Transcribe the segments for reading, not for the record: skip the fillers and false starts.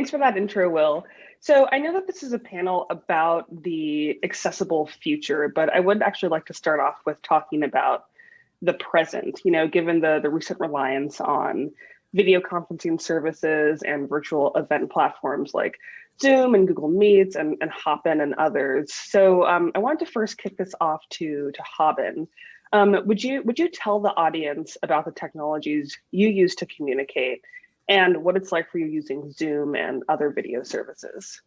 thanks for that intro, Will. So I know that this is a panel about the accessible future, but I would actually like to start off with talking about the present, given the recent reliance on video conferencing services and virtual event platforms like Zoom and Google Meets and Hopin and others. So I wanted to first kick this off to Haben. Would you tell the audience about the technologies you use to communicate and what it's like for you using Zoom and other video services?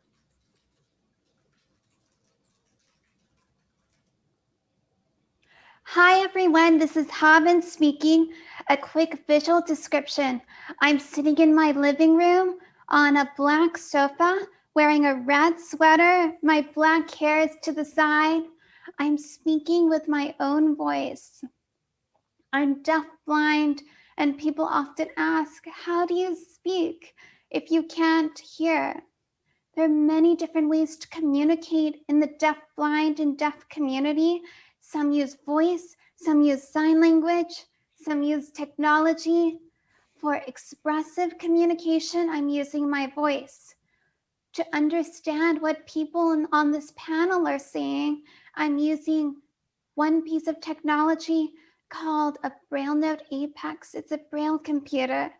Hi everyone, this is Haben speaking. A quick visual description. I'm sitting in my living room on a black sofa, wearing a red sweater. My black hair is to the side. I'm speaking with my own voice. I'm deafblind, and people often ask, how do you speak if you can't hear? There are many different ways to communicate in the deafblind and deaf community. Some use voice, some use sign language, some use technology. For expressive communication, I'm using my voice. To understand what people on this panel are saying, I'm using one piece of technology called a Braille Note Apex. It's a Braille computer.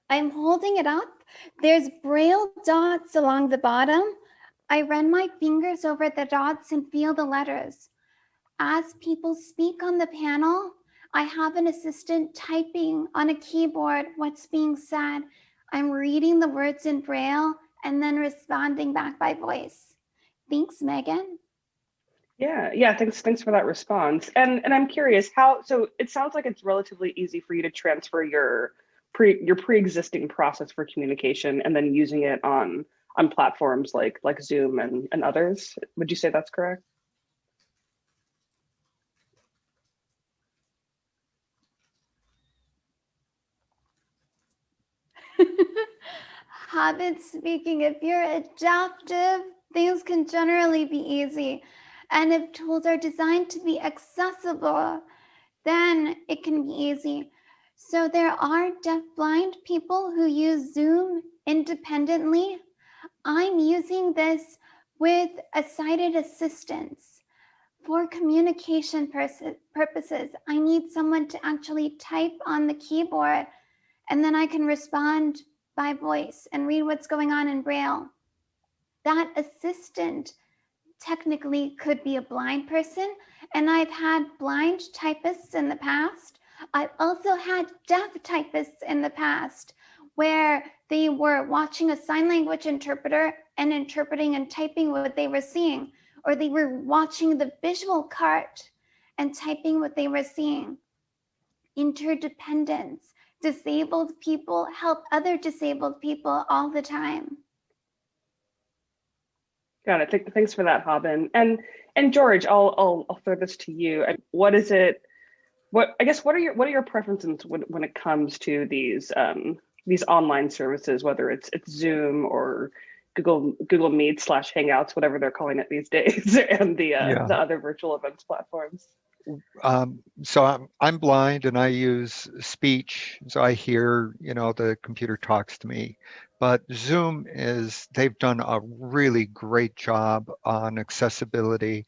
I'm holding it up. There's Braille dots along the bottom. I run my fingers over the dots and feel the letters. As people speak on the panel, I have an assistant typing on a keyboard what's being said. I'm reading the words in Braille and then responding back by voice. Thanks, Megan. Yeah, thanks for that response. And I'm curious so it sounds like it's relatively easy for you to transfer your pre-existing process for communication and then using it on platforms like Zoom and others. Would you say that's correct? Habit speaking, if you're adaptive, things can generally be easy. And if tools are designed to be accessible, then it can be easy. So there are deafblind people who use Zoom independently. I'm using this with a sighted assistance. For communication purposes, I need someone to actually type on the keyboard, and then I can respond by voice and read what's going on in Braille. That assistant technically could be a blind person, and I've had blind typists in the past. I've also had deaf typists in the past where they were watching a sign language interpreter and interpreting and typing what they were seeing, or they were watching the visual cart and typing what they were seeing. Interdependence. Disabled people help other disabled people all the time. Got it. Thanks for that, Haben. And George, I'll throw this to you. What is it? What are your preferences when it comes to these online services, whether it's Zoom or Google Meet / Hangouts, whatever they're calling it these days, and the other virtual events platforms? So I'm blind and I use speech, so I hear, the computer talks to me. But Zoom they've done a really great job on accessibility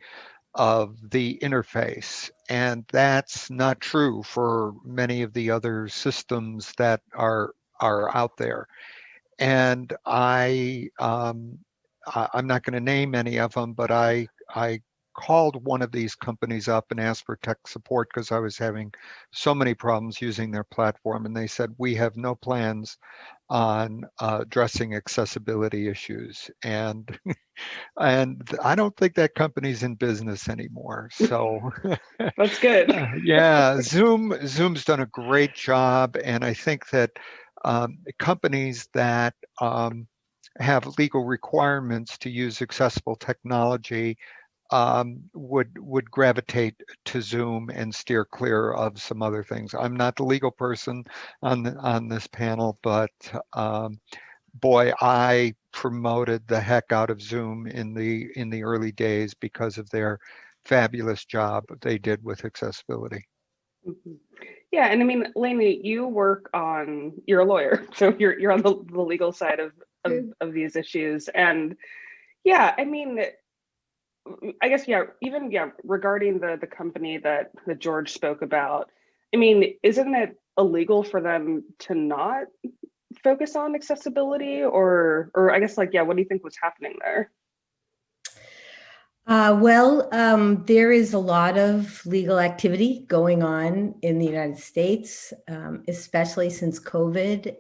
of the interface. And that's not true for many of the other systems that are out there. And I'm not going to name any of them, but I called one of these companies up and asked for tech support because I was having so many problems using their platform. And they said, we have no plans on addressing accessibility issues. And I don't think that company's in business anymore. So that's good. Yeah, Zoom's done a great job. And I think that companies that have legal requirements to use accessible technology would gravitate to Zoom and steer clear of some other things. I'm not the legal person on this panel, but boy, I promoted the heck out of Zoom in the early days because of their fabulous job they did with accessibility. Mm-hmm. Yeah, and I mean, Lainey, you're a lawyer, so you're on the legal side of these issues. And yeah, I mean, I guess, yeah, even, yeah, regarding the company that George spoke about, I mean, isn't it illegal for them to not focus on accessibility, or I guess, like, yeah, what do you think was happening there? There is a lot of legal activity going on in the United States, especially since COVID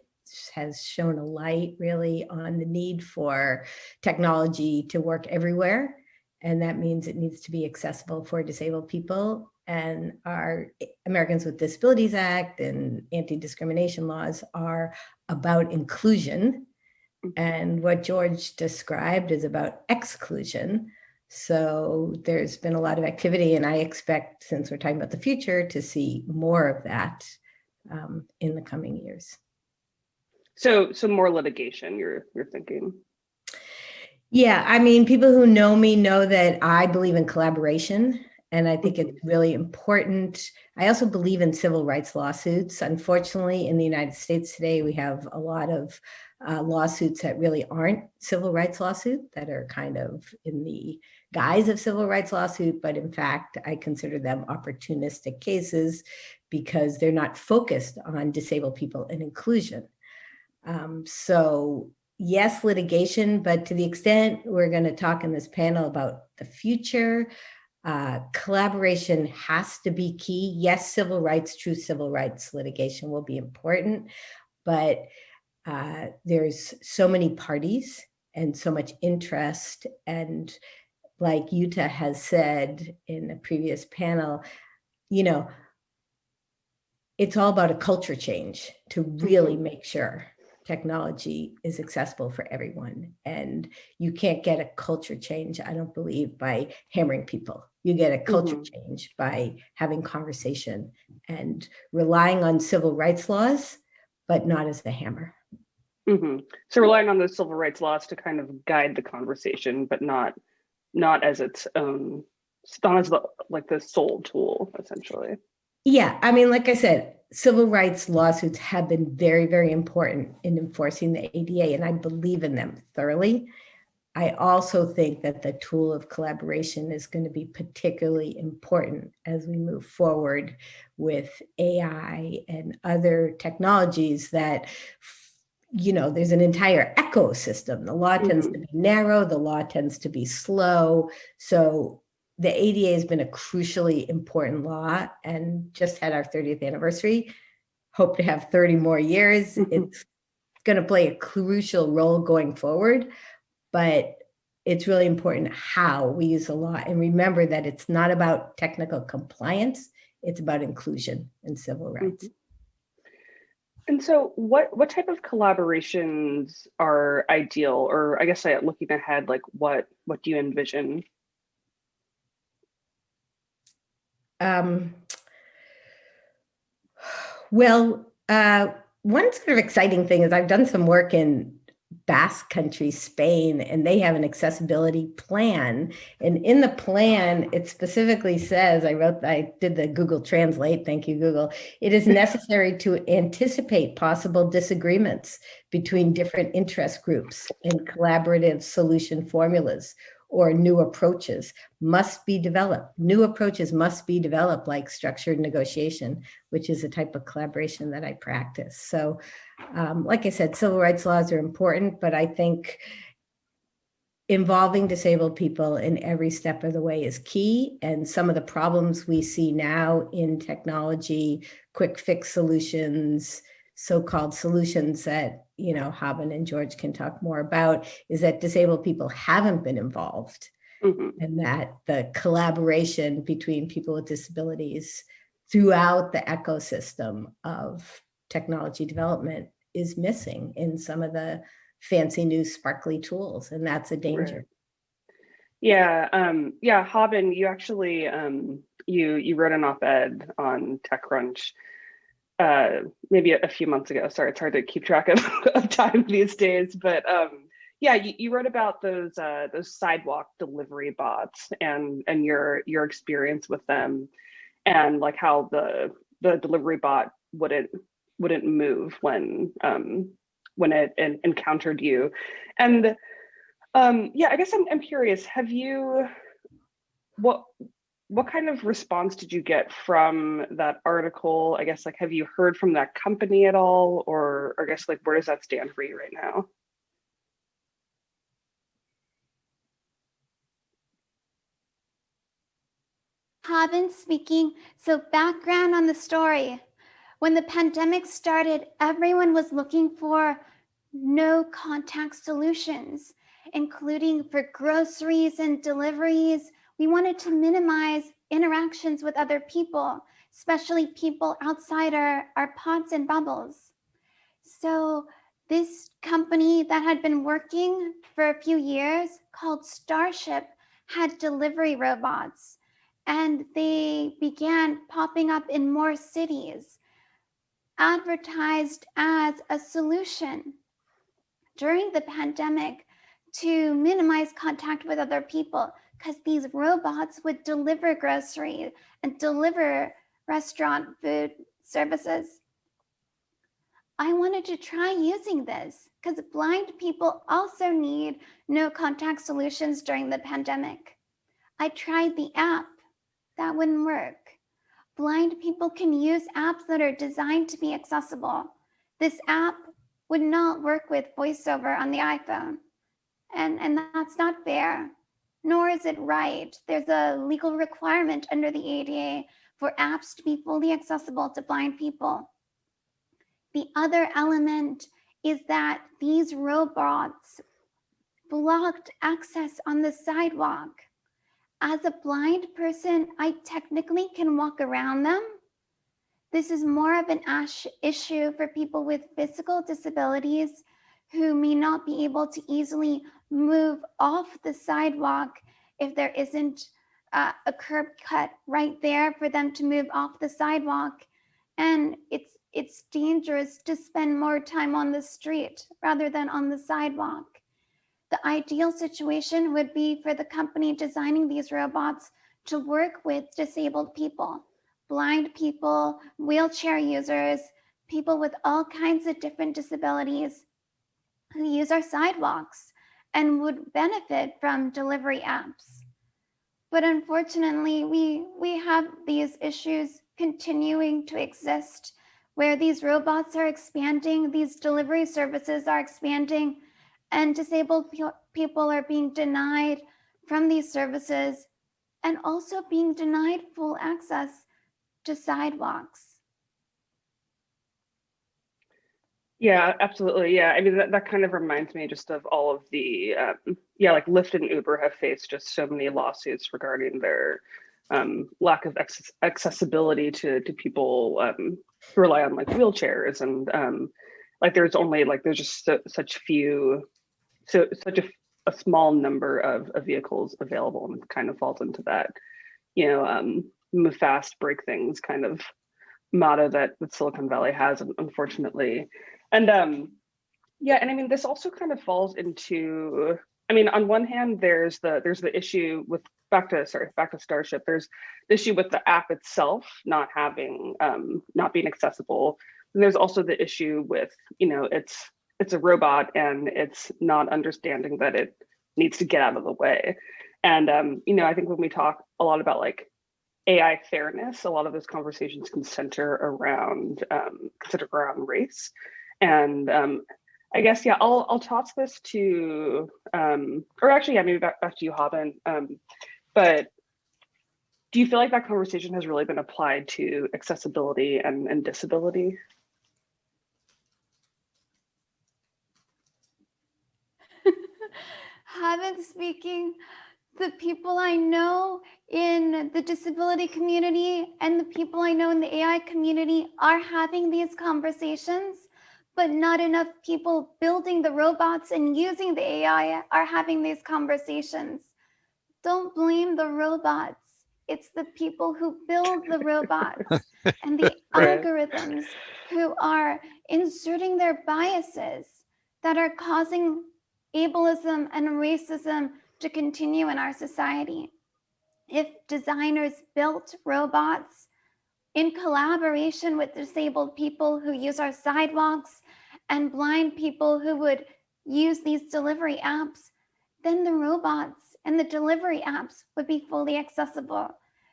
has shown a light really on the need for technology to work everywhere. And that means it needs to be accessible for disabled people. And our Americans with Disabilities Act and anti-discrimination laws are about inclusion. And what George described is about exclusion. So there's been a lot of activity, and I expect, since we're talking about the future, to see more of that in the coming years. So more litigation, you're thinking? Yeah, I mean, people who know me know that I believe in collaboration, and I think it's really important. I also believe in civil rights lawsuits. Unfortunately, in the United States today, we have a lot of lawsuits that really aren't civil rights lawsuits, that are kind of in the guise of civil rights lawsuit, but in fact, I consider them opportunistic cases because they're not focused on disabled people and inclusion. So yes, litigation, but to the extent we're going to talk in this panel about the future, collaboration has to be key. Yes, civil rights, true civil rights litigation will be important, but there's so many parties and so much interest. And like Yuta has said in a previous panel, you know, it's all about a culture change to really make sure technology is accessible for everyone. And you can't get a culture change, I don't believe, by hammering people. You get a culture change by having conversation and relying on civil rights laws, but not as the hammer. So relying on those civil rights laws to kind of guide the conversation, but not as its own, not as the sole tool, essentially. Yeah, I mean, like I said, civil rights lawsuits have been very, very important in enforcing the ADA, and I believe in them thoroughly. I also think that the tool of collaboration is going to be particularly important as we move forward with AI and other technologies that, you know, there's an entire ecosystem. The law tends to be narrow, the law tends to be slow. So the ADA has been a crucially important law and just had our 30th anniversary. Hope to have 30 more years. It's going to play a crucial role going forward, but it's really important how we use the law. And remember that it's not about technical compliance, it's about inclusion and civil rights. And so what type of collaborations are ideal? Or I guess looking ahead, like what do you envision? One sort of exciting thing is I've done some work in Basque Country, Spain, and they have an accessibility plan. And in the plan, it specifically says, I did the Google Translate, thank you, Google. It is necessary to anticipate possible disagreements between different interest groups, and collaborative solution formulas or new approaches must be developed. New approaches must be developed, like structured negotiation, which is a type of collaboration that I practice. So like I said, civil rights laws are important, but I think involving disabled people in every step of the way is key. And some of the problems we see now in technology, quick fix solutions, so-called solutions that, you know, Haben and George can talk more about, is that disabled people haven't been involved, and that the collaboration between people with disabilities throughout the ecosystem of technology development is missing in some of the fancy new sparkly tools, and that's a danger. Right. Yeah, Haben, you actually you wrote an op-ed on TechCrunch maybe a few months ago. Sorry, it's hard to keep track of time these days, but yeah, you wrote about those sidewalk delivery bots and your experience with them, and like how the delivery bot wouldn't move when when it encountered you. And yeah, I guess I'm curious, have you, what kind of response did you get from that article? I guess, like, have you heard from that company at all? Or I guess, like, where does that stand for you right now? Haben speaking. So background on the story. When the pandemic started, everyone was looking for no contact solutions, including for groceries and deliveries. We wanted to minimize interactions with other people, especially people outside our pods and bubbles. So this company that had been working for a few years called Starship had delivery robots, and they began popping up in more cities, advertised as a solution during the pandemic to minimize contact with other people, because these robots would deliver groceries and deliver restaurant food services. I wanted to try using this because blind people also need no contact solutions during the pandemic. I tried the app. That wouldn't work. Blind people can use apps that are designed to be accessible. This app would not work with VoiceOver on the iPhone. And that's not fair, nor is it right. There's a legal requirement under the ADA for apps to be fully accessible to blind people. The other element is that these robots blocked access on the sidewalk. As a blind person, I technically can walk around them. This is more of an issue for people with physical disabilities who may not be able to easily move off the sidewalk if there isn't a curb cut right there for them to move off the sidewalk. And it's dangerous to spend more time on the street rather than on the sidewalk. The ideal situation would be for the company designing these robots to work with disabled people, blind people, wheelchair users, people with all kinds of different disabilities who use our sidewalks and would benefit from delivery apps. But unfortunately, we have these issues continuing to exist where these robots are expanding, these delivery services are expanding, and disabled people are being denied from these services and also being denied full access to sidewalks. Yeah, absolutely. Yeah, I mean, that kind of reminds me just of all of the, yeah, like Lyft and Uber have faced just so many lawsuits regarding their lack of accessibility to people who rely on like wheelchairs, and like there's only like there's just such a small number of vehicles available, and it kind of falls into that, you know, move fast, break things kind of motto that Silicon Valley has, unfortunately. And yeah, and I mean, this also kind of falls into, I mean, on one hand, there's the issue with back to Starship. There's the issue with the app itself not having not being accessible. And there's also the issue with, you know, it's a robot and it's not understanding that it needs to get out of the way. And you know, I think when we talk a lot about like AI fairness, a lot of those conversations can center around race. And I guess, yeah, I'll toss this to, or actually, yeah, maybe back to you, Haben. But do you feel like that conversation has really been applied to accessibility and disability? Haben speaking. The people I know in the disability community and the people I know in the AI community are having these conversations, but not enough people building the robots and using the AI are having these conversations. Don't blame the robots. It's the people who build the robots and the Right. algorithms who are inserting their biases that are causing ableism and racism to continue in our society. If designers built robots in collaboration with disabled people who use our sidewalks and blind people who would use these delivery apps, then the robots and the delivery apps would be fully accessible.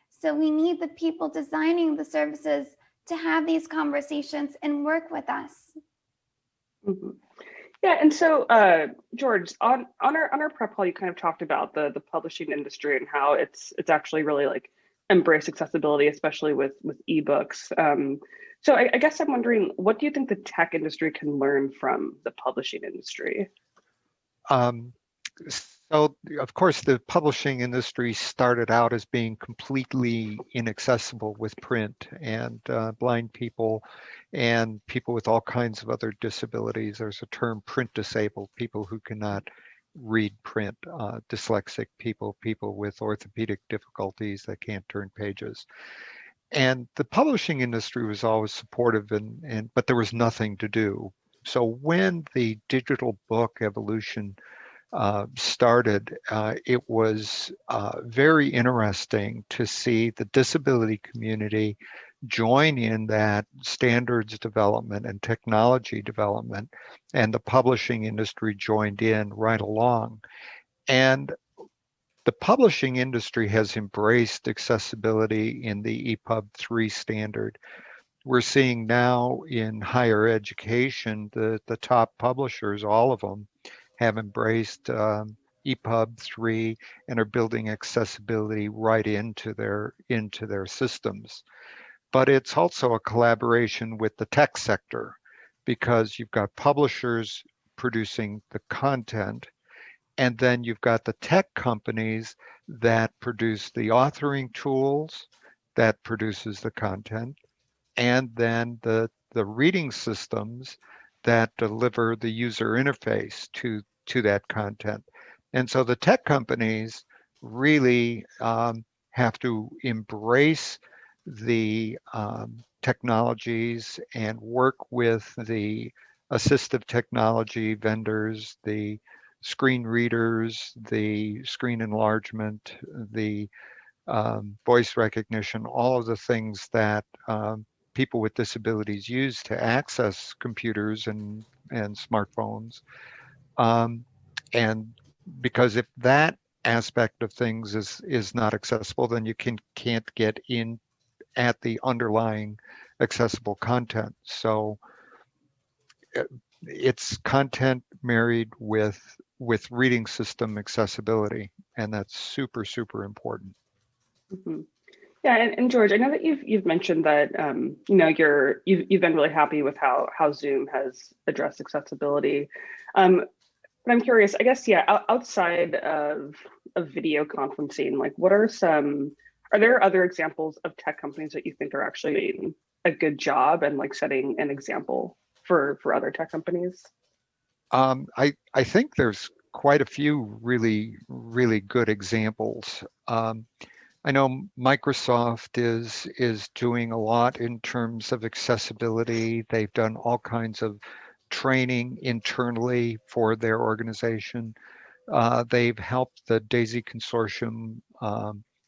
So we need the people designing the services to have these conversations and work with us. Mhm. Yeah, and so George, on our prep call, you kind of talked about the publishing industry and how it's actually really like embrace accessibility, especially with ebooks. So I guess I'm wondering, what do you think the tech industry can learn from the publishing industry? Um, so, of course, the publishing industry started out as being completely inaccessible with print, and blind people and people with all kinds of other disabilities. There's a term, print disabled, people who cannot read print, dyslexic people, people with orthopedic difficulties that can't turn pages. And the publishing industry was always supportive, but there was nothing to do. So when the digital book evolution started, it was very interesting to see the disability community join in that standards development and technology development, and the publishing industry joined in right along. And the publishing industry has embraced accessibility in the EPUB 3 standard. We're seeing now in higher education, the top publishers, all of them, have embraced EPUB 3 and are building accessibility right into their systems. But it's also a collaboration with the tech sector, because you've got publishers producing the content, and then you've got the tech companies that produce the authoring tools that produces the content, and then the reading systems that deliver the user interface to that content. And so the tech companies really have to embrace the technologies and work with the assistive technology vendors, the screen readers, the screen enlargement, the voice recognition, all of the things that people with disabilities use to access computers and smartphones. And because if that aspect of things is not accessible, then you can't get in at the underlying accessible content. So it's content married with reading system accessibility, and that's super, super important. Mhm. Yeah, and George, I know that you've mentioned that you know you've been really happy with how Zoom has addressed accessibility. But I'm curious, I guess, yeah, outside of video conferencing, like are there other examples of tech companies that you think are actually doing a good job and like setting an example for other tech companies? I think there's quite a few really, really good examples. I know Microsoft is doing a lot in terms of accessibility. They've done all kinds of training internally for their organization. They've helped the DAISY Consortium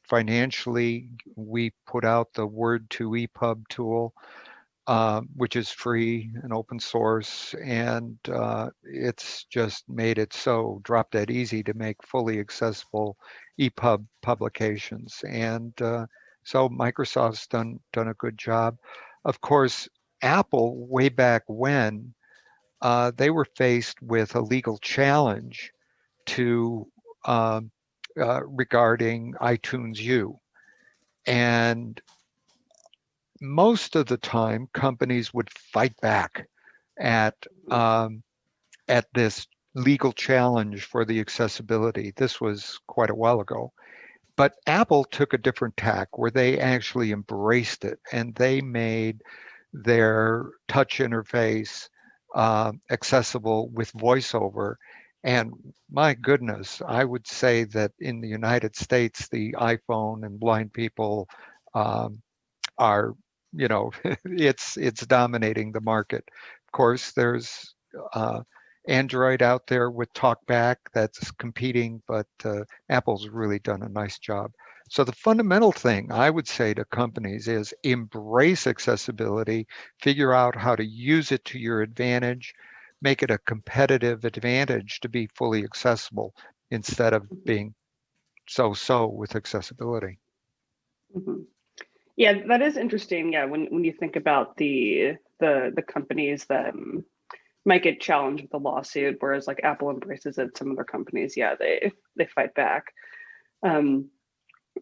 financially. We put out the Word to EPUB tool, which is free and open source, and it's just made it so drop dead easy to make fully accessible EPUB publications. And so Microsoft's done a good job. Of course, Apple, way back when, they were faced with a legal challenge to regarding iTunes U. And most of the time, companies would fight back at this legal challenge for the accessibility. This was quite a while ago. But Apple took a different tack where they actually embraced it, and they made their touch interface accessible with VoiceOver. And my goodness, I would say that in the United States, the iPhone and blind people are, it's dominating the market. Of course, there's Android out there with TalkBack that's competing, but Apple's really done a nice job. So the fundamental thing I would say to companies is embrace accessibility, figure out how to use it to your advantage, make it a competitive advantage to be fully accessible instead of being so-so with accessibility. Mhm. Yeah, that is interesting. Yeah, when you think about the companies that might get challenged with a lawsuit, whereas like Apple embraces it, some other companies, yeah, they fight back. Haben,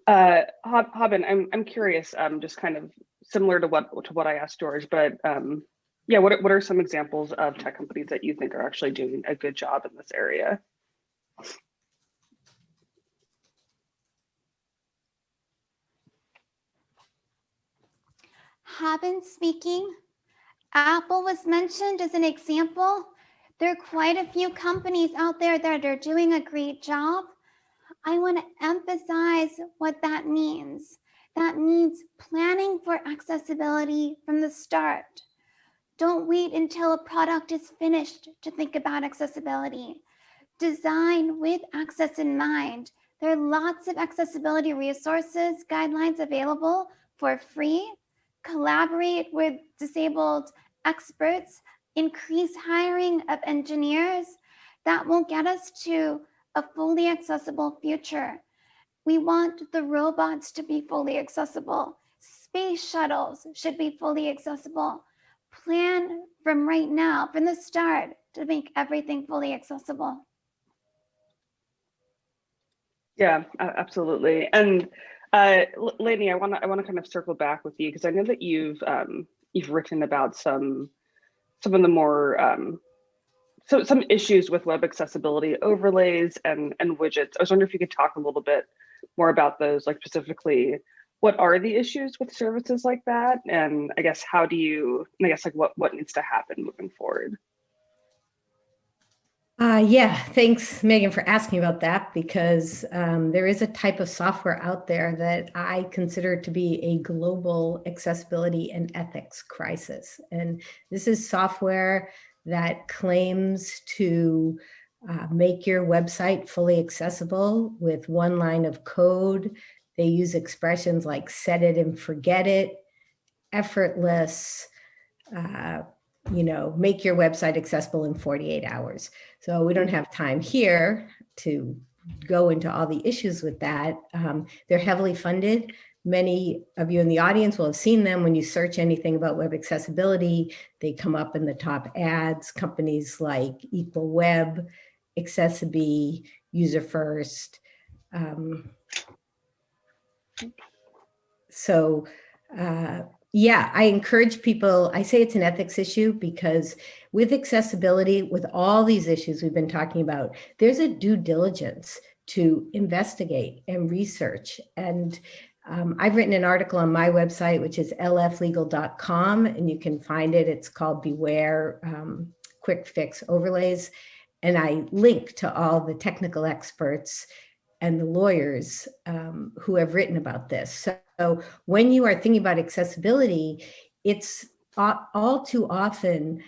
I'm curious, just kind of similar to what I asked George, but yeah, what are some examples of tech companies that you think are actually doing a good job in this area? Haben speaking. Apple was mentioned as an example. There are quite a few companies out there that are doing a great job. I want to emphasize what that means. That means planning for accessibility from the start. Don't wait until a product is finished to think about accessibility. Design with access in mind. There are lots of accessibility resources, guidelines available for free. Collaborate with disabled experts. Increase hiring of engineers. That will get us to a fully accessible future. We want the robots to be fully accessible. Space shuttles should be fully accessible. Plan from right now, from the start, to make everything fully accessible. Yeah, absolutely. And Lainey, I want to kind of circle back with you because I know that you've written about some of the more some issues with web accessibility overlays and widgets. I was wondering if you could talk a little bit more about those, like specifically what are the issues with services like that, and I guess how do you, and I guess like what needs to happen moving forward. Yeah, thanks, Megan, for asking about that, because there is a type of software out there that I consider to be a global accessibility and ethics crisis. And this is software that claims to make your website fully accessible with one line of code. They use expressions like set it and forget it, effortless, make your website accessible in 48 hours. So we don't have time here to go into all the issues with that. They're heavily funded. Many of you in the audience will have seen them. When you search anything about web accessibility, they come up in the top ads. Companies like Equal Web, Accessibility, User First. Yeah, I encourage people, I say it's an ethics issue because with accessibility, with all these issues we've been talking about, there's a due diligence to investigate and research. And I've written an article on my website, which is lflegal.com, and you can find it. It's called Beware Quick Fix Overlays. And I link to all the technical experts and the lawyers who have written about this. So when you are thinking about accessibility, it's all too often,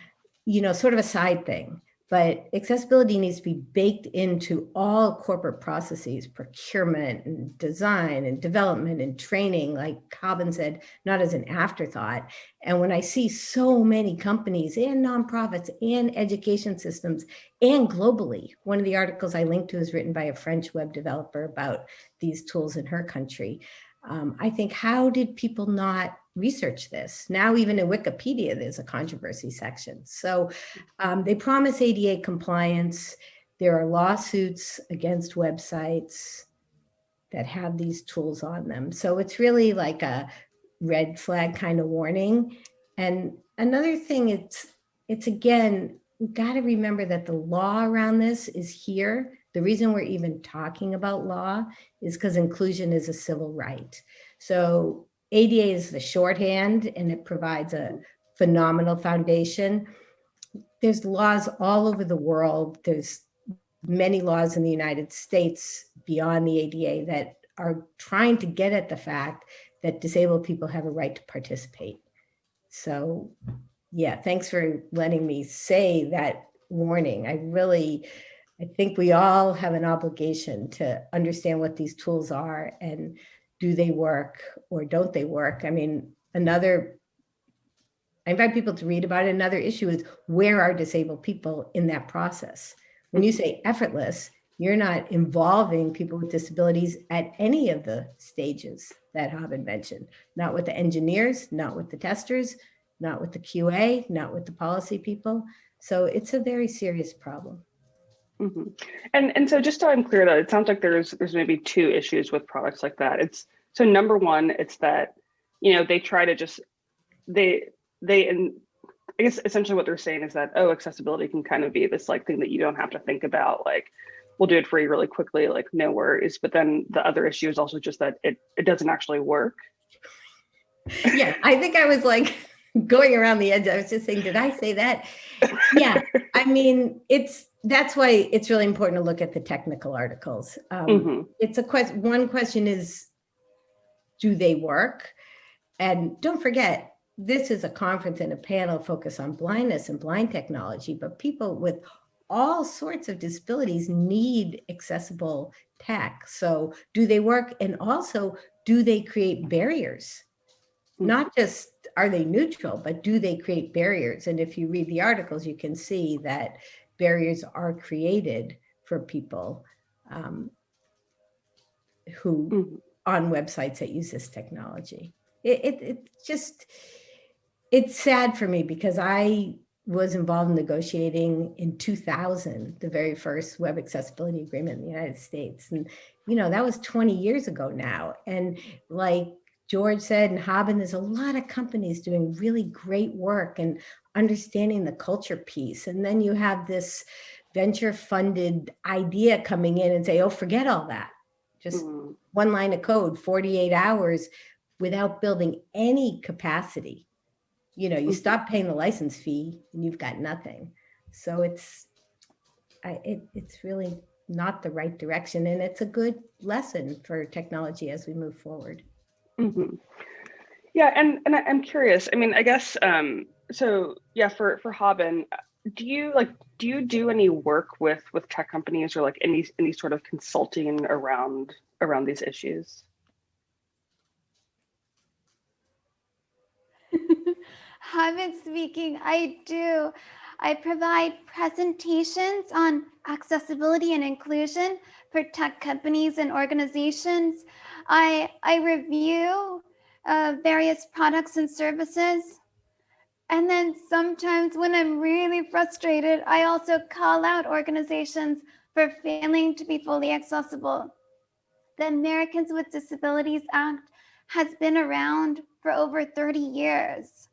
sort of a side thing, but accessibility needs to be baked into all corporate processes, procurement and design and development and training, like Haben said, not as an afterthought. And when I see so many companies and nonprofits and education systems and globally, one of the articles I linked to is written by a French web developer about these tools in her country. I think, how did people not research this? Now, even in Wikipedia, there's a controversy section. So they promise ADA compliance. There are lawsuits against websites that have these tools on them. So it's really like a red flag kind of warning. And another thing, it's again, we've got to remember that the law around this is here. The reason we're even talking about law is because inclusion is a civil right. So ADA is the shorthand, and it provides a phenomenal foundation. There's laws all over the world. There's many laws in the United States beyond the ADA that are trying to get at the fact that disabled people have a right to participate. So yeah, thanks for letting me say that warning. I think we all have an obligation to understand what these tools are and do they work or don't they work? I mean, another I invite people to read about it. Another issue is, where are disabled people in that process? When you say effortless, you're not involving people with disabilities at any of the stages that Haben mentioned, not with the engineers, not with the testers, not with the QA, not with the policy people. So it's a very serious problem. Mm-hmm. And so just so I'm clear though, it sounds like there's maybe two issues with products like that. It's so number one, it's that, you know, they try to just, and I guess essentially what they're saying is that, oh, accessibility can kind of be this like thing that you don't have to think about, like, we'll do it for you really quickly, like no worries. But then the other issue is also just that it doesn't actually work. Yeah, I think I was like going around the edge. I was just saying, did I say that? Yeah, I mean, that's why it's really important to look at the technical articles. It's a question. One question is, do they work? And don't forget, this is a conference and a panel focused on blindness and blind technology, but people with all sorts of disabilities need accessible tech. So do they work? And also, do they create barriers? Not just are they neutral, but do they create barriers? And if you read the articles, you can see that barriers are created for people who on websites that use this technology. It's sad for me because I was involved in negotiating in 2000, the very first web accessibility agreement in the United States. And, you know, that was 20 years ago now. And like George said, and Haben, there's a lot of companies doing really great work and understanding the culture piece. And then you have this venture funded idea coming in and say, oh, forget all that. Just one line of code, 48 hours without building any capacity. You know, you stop paying the license fee and you've got nothing. So it's really not the right direction. And it's a good lesson for technology as we move forward. Yeah, and I'm curious. I mean, I guess so. Yeah, for Haben, do you do any work with tech companies or like any sort of consulting around these issues? Haben speaking, I do. I provide presentations on accessibility and inclusion for tech companies and organizations. I review various products and services. And then sometimes when I'm really frustrated, I also call out organizations for failing to be fully accessible. The Americans with Disabilities Act has been around for over 30 years.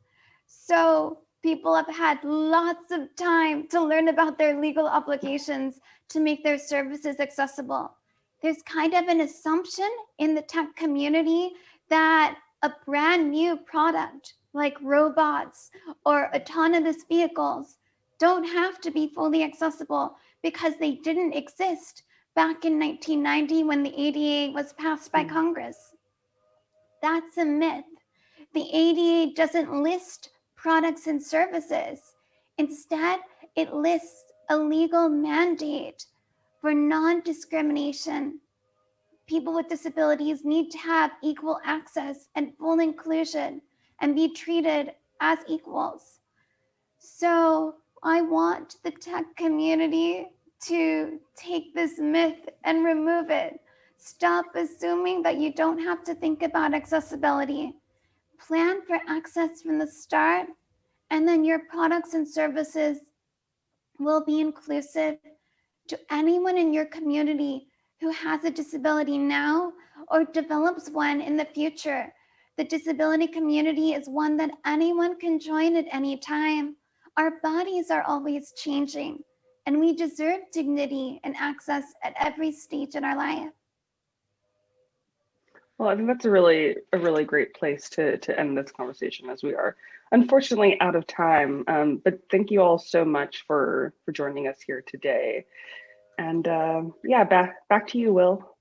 So people have had lots of time to learn about their legal obligations to make their services accessible. There's kind of an assumption in the tech community that a brand new product like robots or autonomous vehicles don't have to be fully accessible because they didn't exist back in 1990 when the ADA was passed by Congress. That's a myth. The ADA doesn't list products and services. Instead, it lists a legal mandate for non-discrimination. People with disabilities need to have equal access and full inclusion and be treated as equals. So I want the tech community to take this myth and remove it. Stop assuming that you don't have to think about accessibility. Plan for access from the start, and then your products and services will be inclusive to anyone in your community who has a disability now or develops one in the future. The disability community is one that anyone can join at any time. Our bodies are always changing, and we deserve dignity and access at every stage in our life. Well, I think that's a really great place to end this conversation, as we are unfortunately out of time. But thank you all so much for joining us here today. And yeah, back to you, Will.